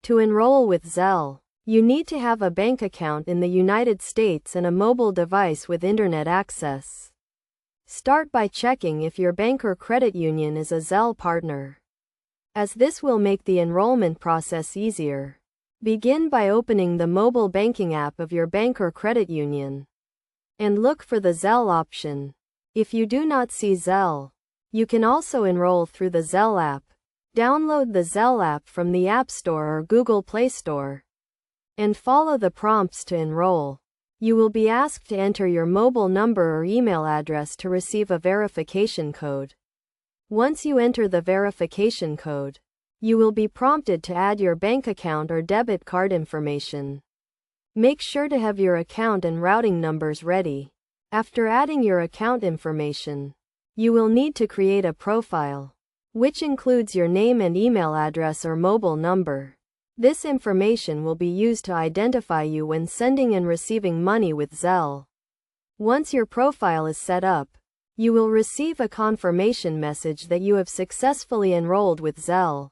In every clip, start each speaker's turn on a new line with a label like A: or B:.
A: To enroll with Zelle, you need to have a bank account in the United States and a mobile device with internet access. Start by checking if your bank or credit union is a Zelle partner, as this will make the enrollment process easier. Begin by opening the mobile banking app of your bank or credit union and look for the Zelle option. If you do not see Zelle, you can also enroll through the Zelle app. Download the Zelle app from the App Store or Google Play Store and follow the prompts to enroll. You will be asked to enter your mobile number or email address to receive a verification code. Once you enter the verification code, you will be prompted to add your bank account or debit card information. Make sure to have your account and routing numbers ready. After adding your account information, you will need to create a profile, which includes your name and email address or mobile number. This information will be used to identify you when sending and receiving money with Zelle. Once your profile is set up, you will receive a confirmation message that you have successfully enrolled with Zelle.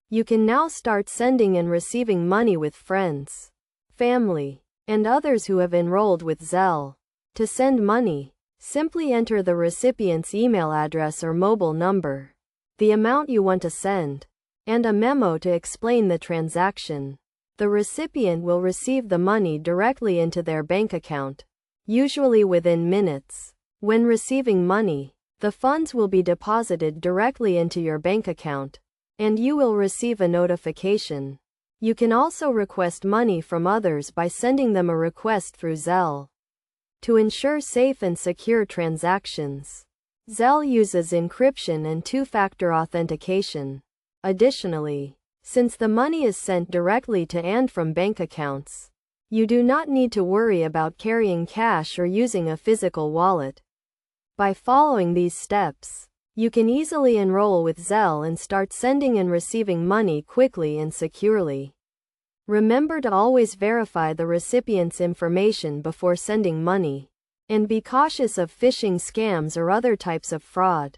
A: You can now start sending and receiving money with friends, family, and others who have enrolled with Zelle. To send money, simply enter the recipient's email address or mobile number, the amount you want to send, and a memo to explain the transaction. The recipient will receive the money directly into their bank account, usually within minutes. When receiving money, the funds will be deposited directly into your bank account, and you will receive a notification. You can also request money from others by sending them a request through Zelle. To ensure safe and secure transactions, Zelle uses encryption and two-factor authentication. Additionally, since the money is sent directly to and from bank accounts, you do not need to worry about carrying cash or using a physical wallet. By following these steps, you can easily enroll with Zelle and start sending and receiving money quickly and securely. Remember to always verify the recipient's information before sending money, and be cautious of phishing scams or other types of fraud.